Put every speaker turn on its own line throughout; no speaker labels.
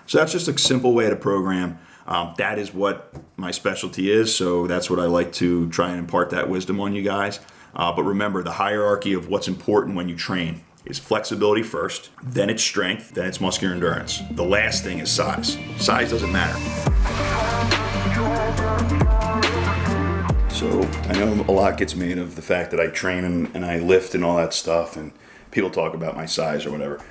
So that's just a simple way to program. That is what my specialty is, so that's what I like to try and impart that wisdom on you guys. But remember, the hierarchy of what's important when you train is flexibility first, then it's strength, then it's muscular endurance. The last thing is size. Size doesn't matter. So I know a lot gets made of the fact that I train and I lift and all that stuff, and people talk about my size or whatever.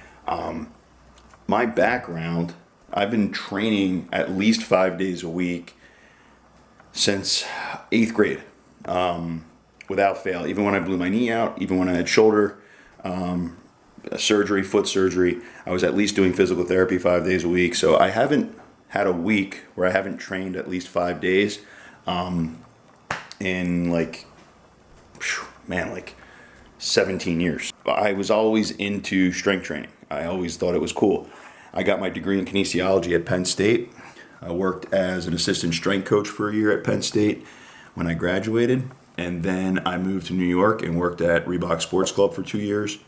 My background, I've been training at least 5 days a week since 8th grade, without fail. Even when I blew my knee out, even when I had shoulder surgery, foot surgery, I was at least doing physical therapy 5 days a week. So I haven't had a week where I haven't trained at least 5 days in like 17 years. I was always into strength training. I always thought it was cool. I got my degree in kinesiology at Penn State. I worked as an assistant strength coach for a year at Penn State when I graduated. And then I moved to New York and worked at Reebok Sports Club for 2 years.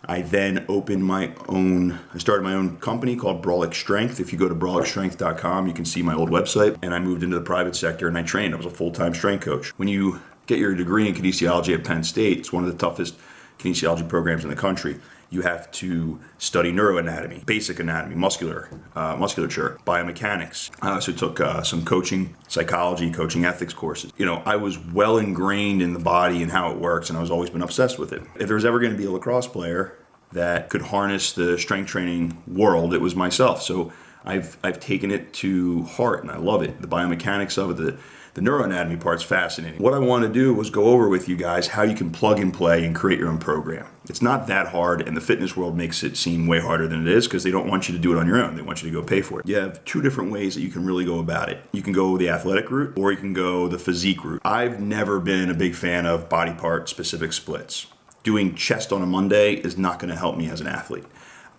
I then opened I started my own company called Brawlic Strength. If you go to brawlicstrength.com, you can see my old website. And I moved into the private sector and I trained. I was a full-time strength coach. When you get your degree in kinesiology at Penn State, it's one of the toughest kinesiology programs in the country. You have to study neuroanatomy, basic anatomy, musculature, biomechanics. I also took some coaching, psychology, coaching ethics courses. I was well ingrained in the body and how it works, and I was always been obsessed with it. If there was ever going to be a lacrosse player that could harness the strength training world, it was myself. So I've taken it to heart, and I love it. The biomechanics of it, the neuroanatomy part's fascinating. What I want to do was go over with you guys how you can plug and play and create your own program. It's not that hard, and the fitness world makes it seem way harder than it is because they don't want you to do it on your own. They want you to go pay for it. You have two different ways that you can really go about it. You can go the athletic route, or you can go the physique route. I've never been a big fan of body part specific splits. Doing chest on a Monday is not going to help me as an athlete.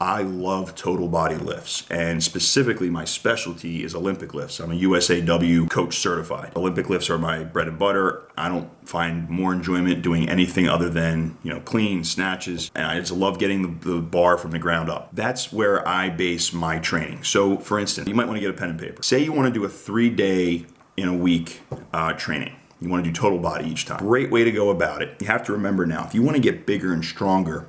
I love total body lifts, and specifically my specialty is Olympic lifts. I'm a USAW coach certified. Olympic lifts are my bread and butter. I don't find more enjoyment doing anything other than, clean, snatches, and I just love getting the bar from the ground up. That's where I base my training. So for instance, you might want to get a pen and paper. Say you want to do a 3-day in a week training. You want to do total body each time. Great way to go about it. You have to remember now, if you want to get bigger and stronger,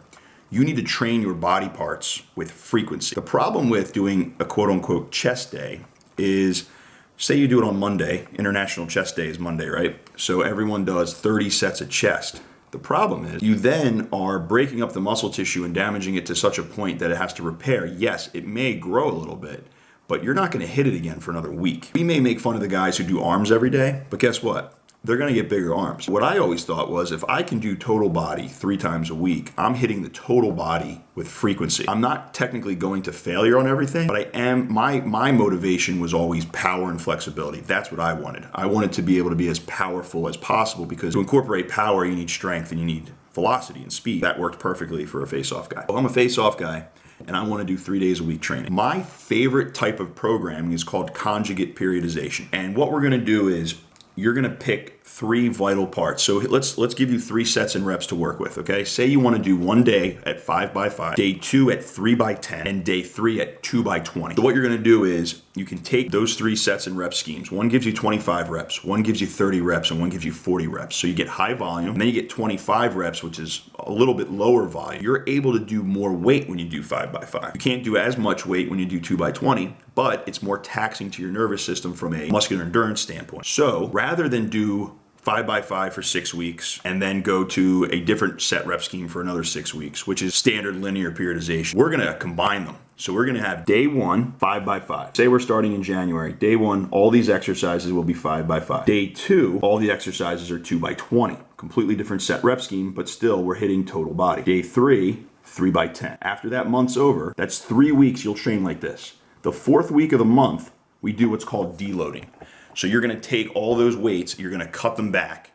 you need to train your body parts with frequency. The problem with doing a quote-unquote chest day is, say you do it on Monday. International Chest Day is Monday, right? So everyone does 30 sets of chest. The problem is you then are breaking up the muscle tissue and damaging it to such a point that it has to repair. Yes, it may grow a little bit, but you're not going to hit it again for another week. We may make fun of the guys who do arms every day, but guess what? They're going to get bigger arms. What I always thought was, if I can do total body 3 times a week, I'm hitting the total body with frequency. I'm not technically going to failure on everything, but I am. My motivation was always power and flexibility. That's what I wanted. I wanted to be able to be as powerful as possible, because to incorporate power, you need strength and you need velocity and speed. That worked perfectly for a face-off guy. Well, I'm a face-off guy, and I want to do 3 days a week training. My favorite type of programming is called conjugate periodization. And what we're going to do is, you're going to pick 3 vital parts. So let's give you 3 sets and reps to work with, okay? Say you want to do one day at 5x5, day 2 at 3x10, and day 3 at 2x20. So what you're going to do is you can take those 3 sets and rep schemes. One gives you 25 reps, one gives you 30 reps, and one gives you 40 reps. So you get high volume, and then you get 25 reps, which is a little bit lower volume. You're able to do more weight when you do 5x5. You can't do as much weight when you do 2x20, but it's more taxing to your nervous system from a muscular endurance standpoint. So rather than do 5x5 for 6 weeks and then go to a different set rep scheme for another 6 weeks, which is standard linear periodization, we're going to combine them. So we're going to have day 1, 5x5. Say we're starting in January. Day 1, all these exercises will be 5x5. Day 2, all the exercises are 2x20. Completely different set rep scheme, but still we're hitting total body. Day 3, 3x10. After that month's over, that's 3 weeks you'll train like this. The 4th week of the month, we do what's called deloading. So you're going to take all those weights, you're going to cut them back.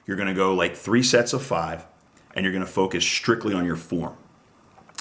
You're going to go like 3 sets of 5, and you're going to focus strictly on your form.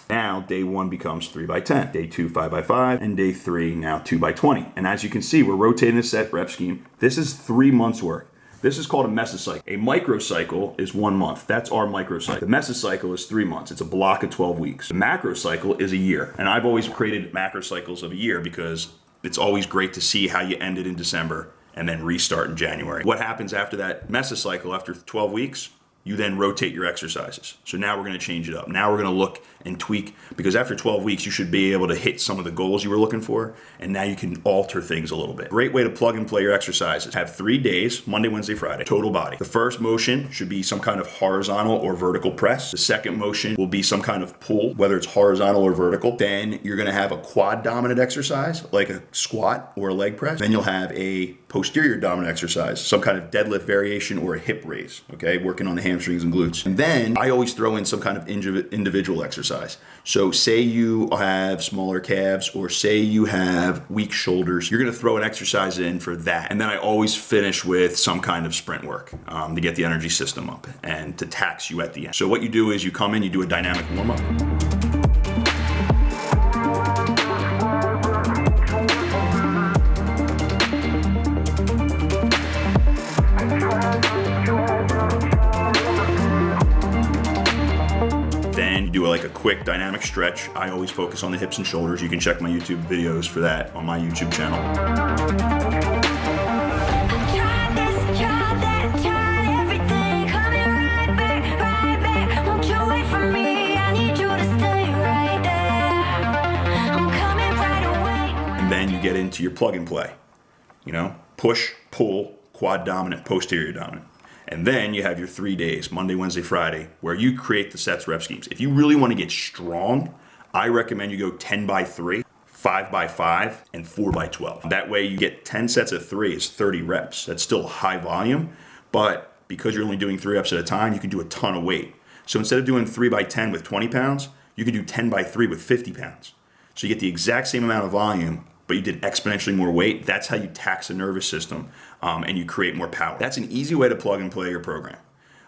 Now, day 1 becomes 3x10, day 2, 5x5, and day 3, now 2x20. And as you can see, we're rotating the set rep scheme. This is 3 months work. This is called a mesocycle. A microcycle is 1 month. That's our microcycle. The mesocycle is 3 months. It's a block of 12 weeks. The macrocycle is a year. And I've always created macrocycles of a year because it's always great to see how you ended in December and then restart in January. What happens after that mesocycle, after 12 weeks? You then rotate your exercises. So now we're gonna change it up. Now we're gonna look and tweak, because after 12 weeks, you should be able to hit some of the goals you were looking for, and now you can alter things a little bit. Great way to plug and play your exercises. Have 3 days, Monday, Wednesday, Friday, total body. The first motion should be some kind of horizontal or vertical press. The second motion will be some kind of pull, whether it's horizontal or vertical. Then you're gonna have a quad dominant exercise, like a squat or a leg press. Then you'll have a posterior dominant exercise, some kind of deadlift variation or a hip raise, okay? Working on the hamstrings and glutes. And then I always throw in some kind of individual exercise. So say you have smaller calves, or say you have weak shoulders, you're gonna throw an exercise in for that. And then I always finish with some kind of sprint work to get the energy system up and to tax you at the end. So what you do is you come in, you do a dynamic warm-up. Do like a quick dynamic stretch. I always focus on the hips and shoulders. You can check my YouTube videos for that on my YouTube channel. And then you get into your plug and play. You know, push, pull, quad dominant, posterior dominant. And then you have your 3 days, Monday, Wednesday, Friday, where you create the sets, rep schemes. If you really want to get strong, I recommend you go 10x3, 5x5, and 4x12. That way you get 10 sets of 3 is 30 reps. That's still high volume, but because you're only doing 3 reps at a time, you can do a ton of weight. So instead of doing 3x10 with 20 pounds, you can do 10x3 with 50 pounds. So you get the exact same amount of volume, but you did exponentially more weight. That's how you tax the nervous system and you create more power. That's an easy way to plug and play your program.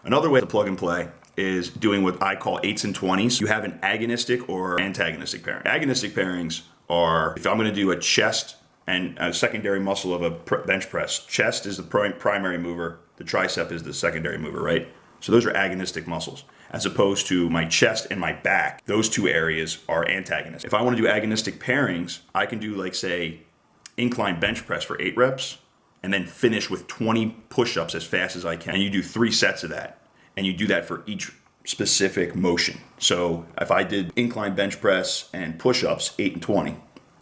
Another way to plug and play is doing what I call 8s and 20s. You have an agonistic or antagonistic pairing. Agonistic pairings are, if I'm gonna do a chest and a secondary muscle of a bench press, chest is the primary mover, the tricep is the secondary mover, right? So those are agonistic muscles, as opposed to my chest and my back. Those two areas are antagonistic. If I want to do agonistic pairings, I can do, like, say, incline bench press for 8 reps and then finish with 20 push-ups as fast as I can. And you do 3 sets of that, and you do that for each specific motion. So if I did incline bench press and push-ups, 8 and 20,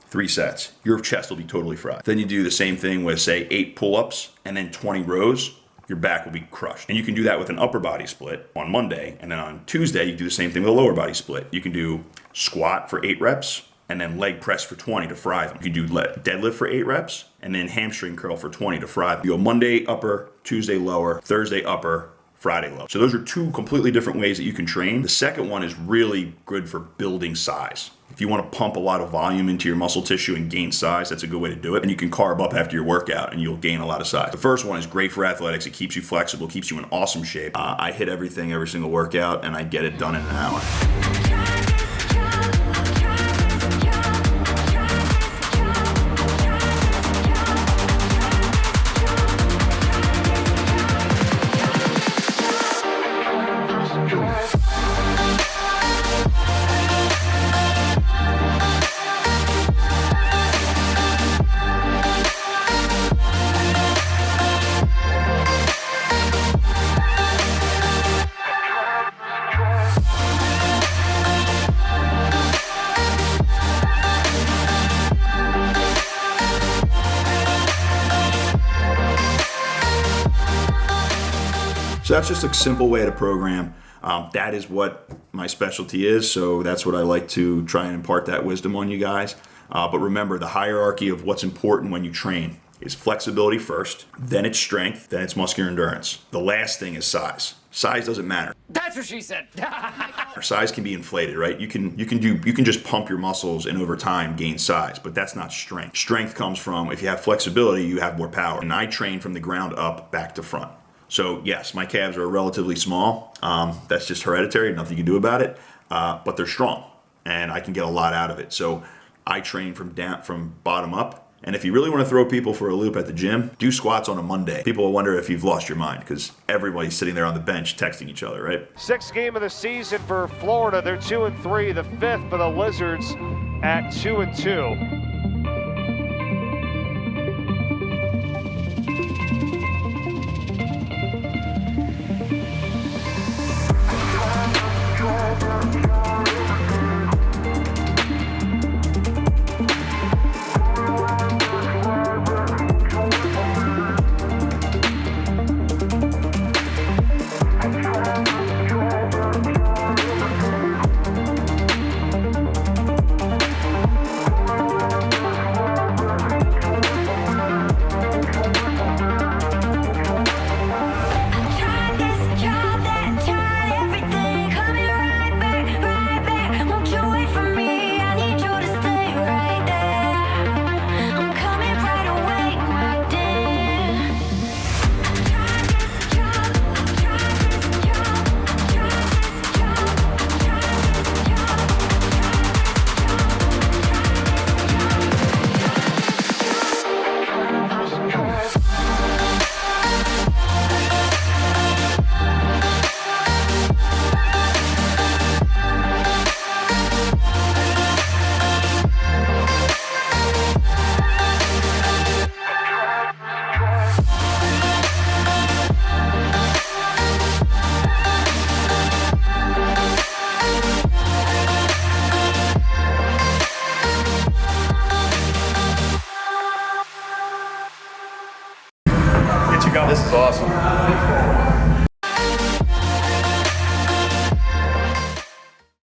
3 sets, your chest will be totally fried. Then you do the same thing with, say, 8 pull-ups and then 20 rows. Your back will be crushed. And you can do that with an upper body split on Monday, and then on Tuesday you do the same thing with a lower body split. You can do squat for 8 reps and then leg press for 20 to fry them. You can do deadlift for 8 reps and then hamstring curl for 20 to fry them. You go Monday upper, Tuesday lower, Thursday upper, Friday low. So those are 2 completely different ways that you can train. The second one is really good for building size. If you want to pump a lot of volume into your muscle tissue and gain size, that's a good way to do it. And you can carb up after your workout and you'll gain a lot of size. The first one is great for athletics. It keeps you flexible, keeps you in awesome shape. I hit everything every single workout, and I get it done in an hour. So that's just a simple way to program. That is what my specialty is, so that's what I like to try and impart that wisdom on you guys. But remember, the hierarchy of what's important when you train is flexibility first, then it's strength, then it's muscular endurance. The last thing is size. Size doesn't matter.
That's what she said.
Size can be inflated, right? You can just pump your muscles and over time gain size, but that's not strength. Strength comes from, if you have flexibility, you have more power. And I train from the ground up, back to front. So yes, my calves are relatively small. That's just hereditary, nothing you can do about it. But they're strong, and I can get a lot out of it. So I train from bottom up, And if you really want to throw people for a loop at the gym, do squats on a Monday. People will wonder if you've lost your mind because everybody's sitting there on the bench texting each other, right?
Sixth game of the season for Florida. They're 2-3. The fifth for the Lizards at 2-2.
This is awesome.